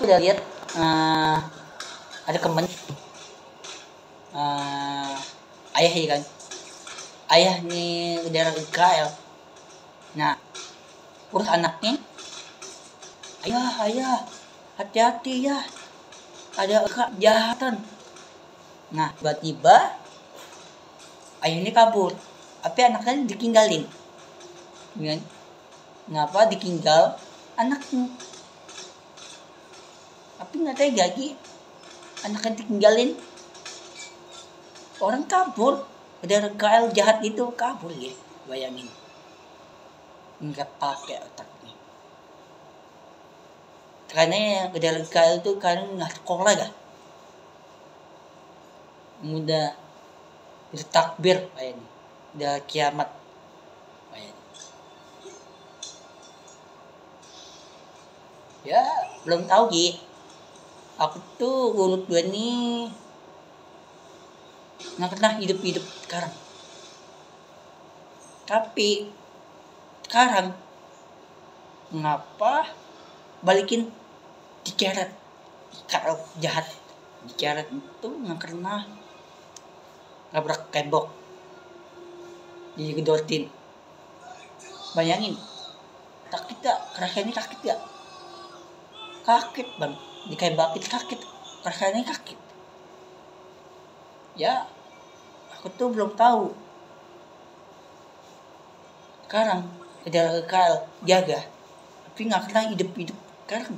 Udah lihat ada temen uh, ayah ya kan, ayah nih daerah Israel. Nah urus anaknya, ayah hati-hati ya, ada kejahatan. Nah tiba-tiba ayah ini kabur, tapi anaknya ditinggalin kan. Kenapa ditinggal anaknya? Tapi nggak tega lagi, anaknya ditinggalin, orang kabur, ada KL jahat itu kabur ya, bayangin, nggak pakai otaknya. Karena yang kedalam KL itu karena nggak sekolah dah, udah takbir kayak ini, udah kiamat kayak ini. Ya belum tahu Ki, aku tuh urut dua nih nggak pernah hidup sekarang. Tapi sekarang ngapa balikin diceret, kalau jahat diceret itu nggak pernah nabrak tembok jadi gedotin. Bayangin sakit gak, rasanya sakit gak? Sakit bang, dikaibakin sakit, rasanya sakit. Ya aku tuh belum tahu sekarang ada kekal jaga, tapi nggak kena hidup sekarang.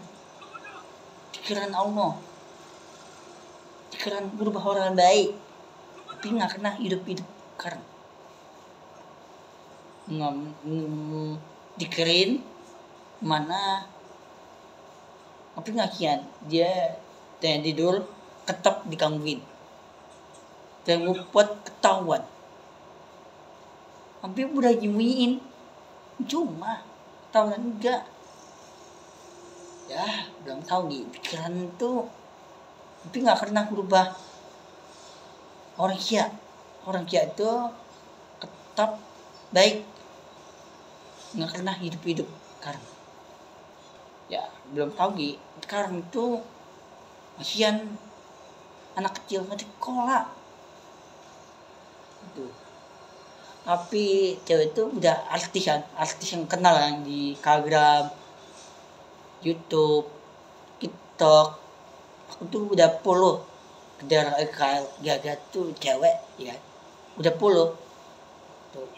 Pikiran Allah, pikiran berubah orang baik, tapi nggak kena hidup sekarang. Dikirin mana, tapi nggak kian dia tidur ketep digangguin, dan ngumpet ketahuan. Hampir udah jimuin, cuma tahunan enggak. Ya belum tahu nih pikiran itu, tapi nggak pernah berubah. Orang kia itu tetap baik, nggak pernah hidup sekarang. Ya belum tahu nih sekarang itu kasihan anak kecil nggak sekolah itu. Tapi cewek itu udah artis yang kenal yang di Instagram, YouTube, TikTok. Aku tuh udah follow kejar Kyle Gaga tuh cewek ya, udah follow tuh.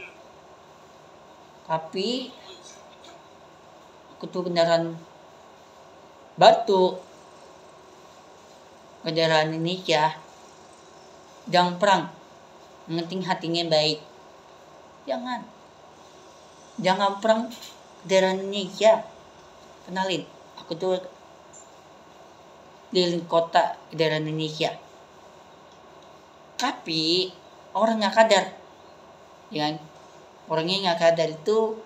Tapi aku tuh kendaraan batu, kendaraan Indonesia, jangan perang, penting hatinya baik. Jangan perang kendaraan Indonesia. Kenalin, aku tuh keliling kota kendaraan Indonesia. Tapi orang nggak kadar, ya kan? Orangnya nggak kadar itu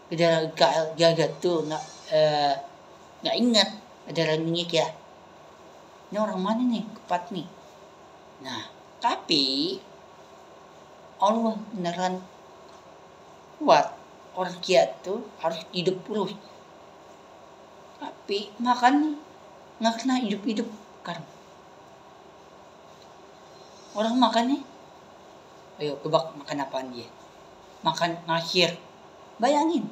kendaraan Gaga tuh nggak ingat kendaraan Indonesia. Ini orang mana nih kepat nih? Nah, tapi Allah beneran kuat. Orang kia tuh harus hidup terus. Tapi makan nggak kena hidup kan. Orang makannya, ayo kebak makan apaan dia? Makan ngasir. Bayangin.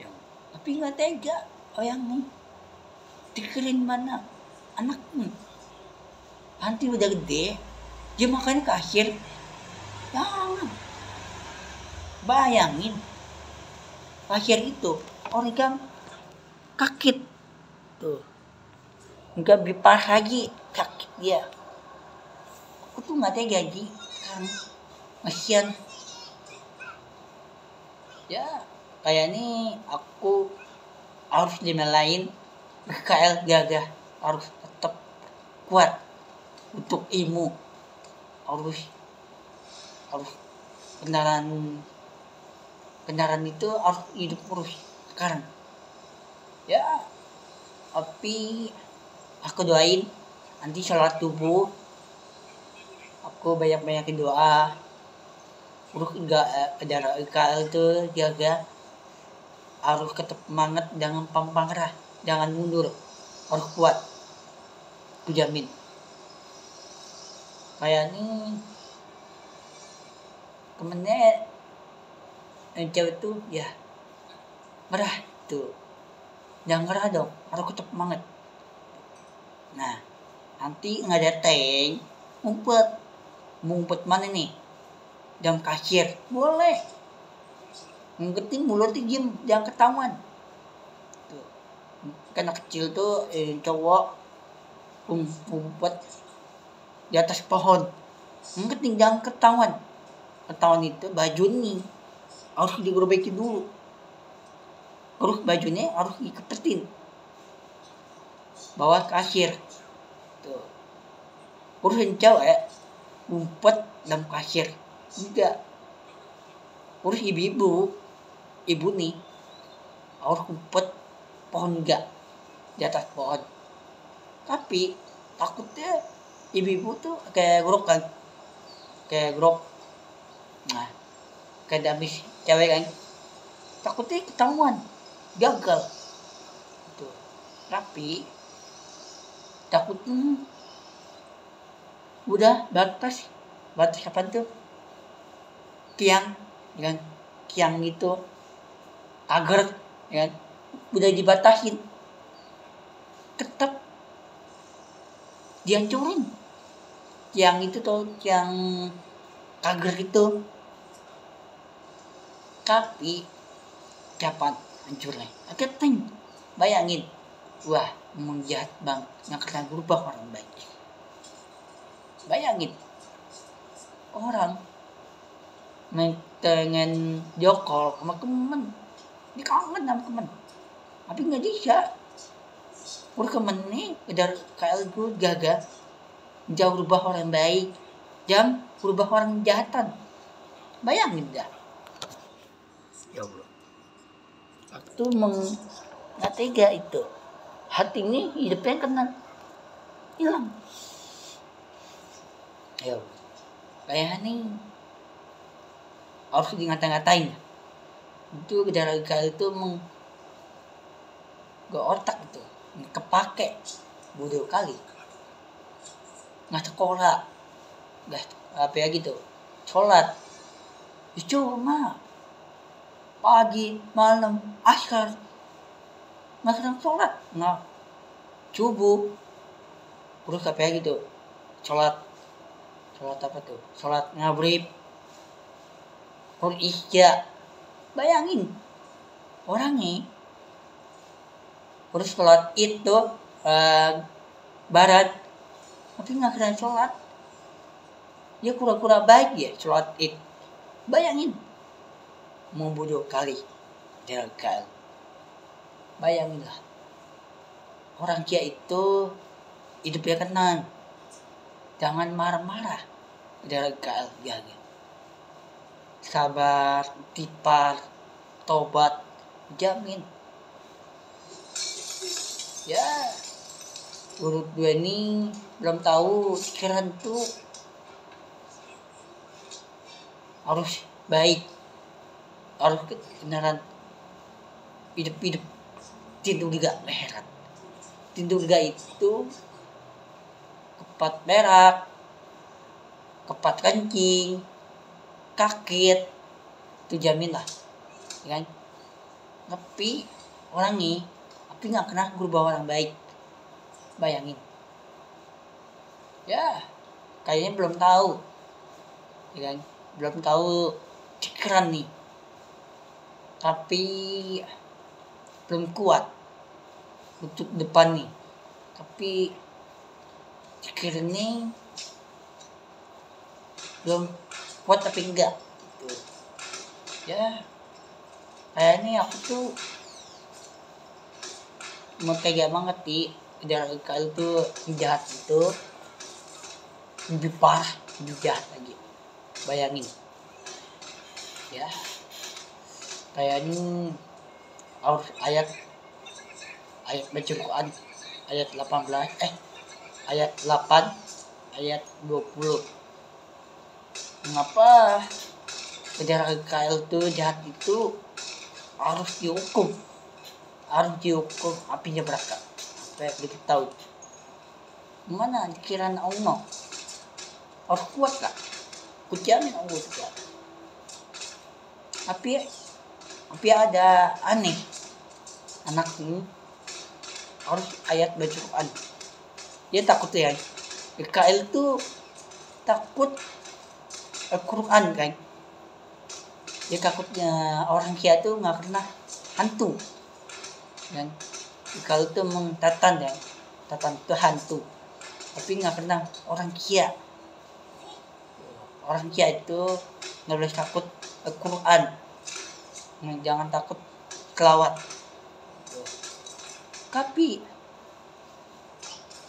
Ya, tapi nggak tega. Bayangin. Dikirin mana anaknya? Nanti udah gede, dia makannya ke akhir. Jangan. Bayangin. Akhir itu orang kan kakit tuh. Enggak berparah lagi kakit dia. Aku tuh nggak tega lagi kan. Kasian. Ya kayak ini aku harus dimelain KL Gaga, harus tetap kuat untuk ilmu, harus kendaraan itu harus hidup terus sekarang. Ya tapi aku doain nanti sholat subuh aku banyak-banyakin doa, terus enggak ada KL tuh jaga harus tetap semangat, jangan pantang nyerah, jangan mundur, harus kuat, aku jamin. Kayak nih temennya yang cewek tuh ya merah tuh, jangan ngerah dong, harus tetap semangat. Nah nanti nggak ada tank, ngumpet mana nih, jam kasir boleh, yang penting mulutnya diem, jangan ketahuan tuh. Kan anak kecil tuh cowok ngumpet di atas pohon, yang penting jangan ketahuan itu baju nih harus diperbaiki dulu, terus bajunya harus dikepetin bawa kasir tuh. Urusin cewek ngumpet dalam kasir enggak, urus ibu nih harus ngumpet pohon enggak, di atas pohon. Tapi takutnya ibu tuh kayak grok kan, kayak grok. Nah kayak habis cewek kan, takutnya ketahuan gagal tuh. Tapi takutnya udah batas apa tuh, tiang kan, tiang itu agar kan udah dibatasin, tetap dihancurin tiang itu tuh, tiang agar itu. Tapi kapan hancurnya akhirnya, bayangin, wah emang jahat bang, nggak akan berubah orang baik. Bayangin orang main dengan jokol sama temen, dia kangen sama temen tapi nggak bisa. Temen nih udah kayak gue gagal, jauh berubah orang baik, jam berubah orang jahatan. Bayangin dah. Ya Allah, waktu nggak tega itu, hati ini hidupnya kena hilang. Ya Allah, kayak nih harus ngata-ngatain itu, gara-gara itu gak otak itu kepake bodoh kali, nggak sekolah, nggak apa ya gitu, sholat cuma pagi malam askar, nggak sedang sholat, nggak subuh terus apa ya gitu, sholat apa tuh, sholat maghrib, sholat isya. Bayangin orang nih terus sholat itu barat tapi nggak kena sholat, dia kura-kura baik ya sholat id. Bayangin, mau bodoh kali gagal. Bayanginlah orang kia itu hidupnya tenang, jangan marah-marah, gagal, sabar, tipar, tobat, jamin. Ya urut dua ini belum tahu pikiran tuh harus baik, harus kebenaran, hidup tidur juga heran. Tidur juga itu kepat berak, kepat kencing, kakit, itu jamin lah, ya kan? Tapi orang nih, tapi nggak kena berubah orang baik. Bayangin, ya kayaknya belum tahu, ya kan? Belum tahu pikiran nih, tapi belum kuat untuk depan nih. Tapi pikiran nih belum kuat tapi enggak gitu. Ya kayaknya aku tuh mau tega banget di gagal tuh, jahat itu lebih parah, lebih jahat lagi. Bayangin ya, kayaknya harus ayat baca Quran ayat 18 ayat 8 ayat 20. Mengapa gagal tuh jahat itu harus dihukum, apinya beraka supaya kita tahu mana pikiran Allah. Harus kuat kak, kujamin Allah juga. Tapi ada aneh, anak ini harus ayat baca Quran. Dia takut ya, PKL tuh takut Al-Quran kan. Dia takutnya orang kia tuh nggak pernah hantu kan. Kalau tuh tatan tuh hantu, tapi nggak pernah orang kia. Orang kia itu nggak boleh takut Al-Quran, jangan takut kelawat. Tapi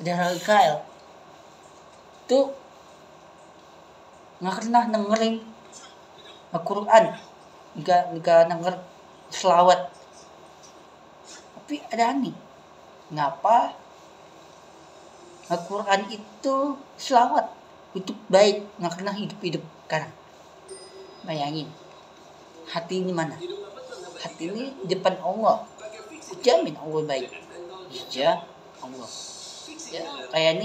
darah Israel tuh nggak pernah dengerin Al-Quran, nggak denger selawat. Tapi ada aneh, ngapa Al-Quran itu selawat itu baik, nggak pernah hidup sekarang. Bayangin, hati ini mana? Hati ini depan Allah, jamin Allah baik. Ya Allah. Ya, kayak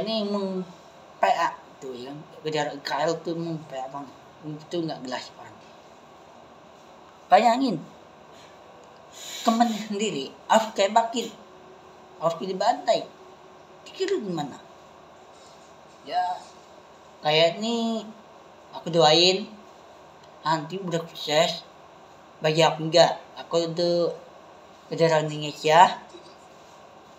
ini emang PA tuh ya, kejar Israel tuh emang PA banget. Itu nggak jelas orang. Bayangin, temen sendiri harus tembakin, harus dibantai. Pikir gimana? Ya, kayak ini aku doain nanti udah sukses. Bagi aku enggak, aku tuh kejar Indonesia.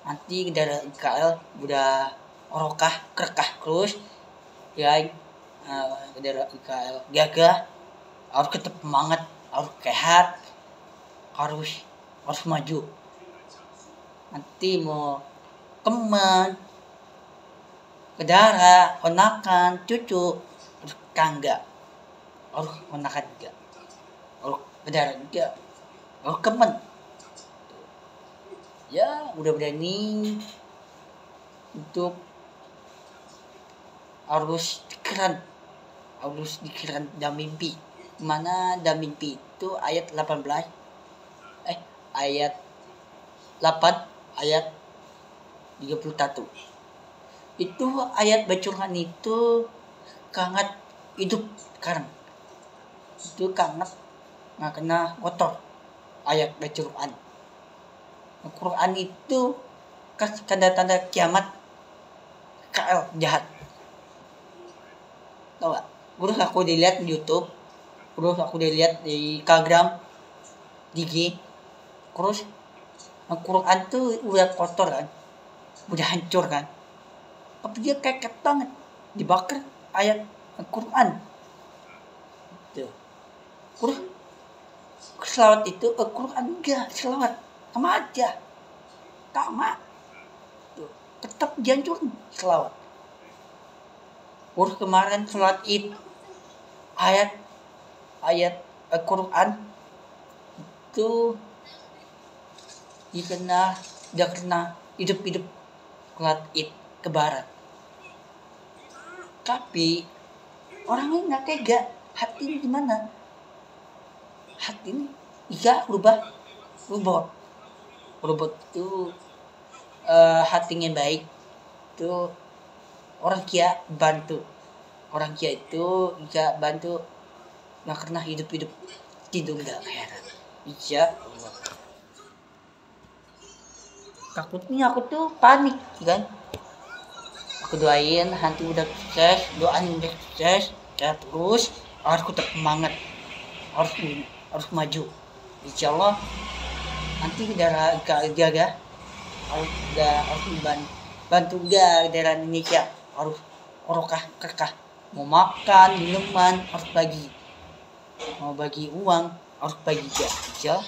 Nanti kejar Israel udah orokah kerekah terus ya. Kejar Israel jaga, harus tetap semangat, harus sehat, harus maju. Nanti mau teman, saudara, ponakan, cucu, harus tangga, harus ponakan juga, harus saudara juga, harus teman. Ya udah berani untuk harus dikeran dan mimpi. Mana dan mimpi itu ayat 18 ayat 8 ayat 31. Itu ayat bacaan itu sangat hidup sekarang. Itu sangat nggak kena kotor ayat bacaan. Al-Quran itu tanda-tanda kiamat KL jahat. Tahu gak? Terus aku dilihat di YouTube, terus aku dilihat di Instagram, di IG. Terus Al-Quran tuh udah kotor kan, udah hancur kan. Tapi dia kayak banget dibakar ayat Al-Quran. Tuh. Terus selawat itu Al-Quran enggak selawat. Sama aja, sama tuh, tetap dihancurin selawat. Terus kemarin sholat Id ayat Al-Quran itu dia kena hidup sholat Id ke barat. Tapi orangnya nggak tega, hati ini gimana? Hati ini iya berubah. Robot itu hatinya baik, itu orang kia bantu. Orang kia itu bisa bantu, nggak pernah hidup tidur nggak heran. Iya, takutnya aku tuh panik kan. Aku doain nanti udah sukses, doain udah sukses, ya terus harus tetap semangat, harus maju. Insya Allah nanti daerah jaga harus bantu daerah Indonesia, harus orokah mau makan minuman harus bagi, mau bagi uang harus bagi aja.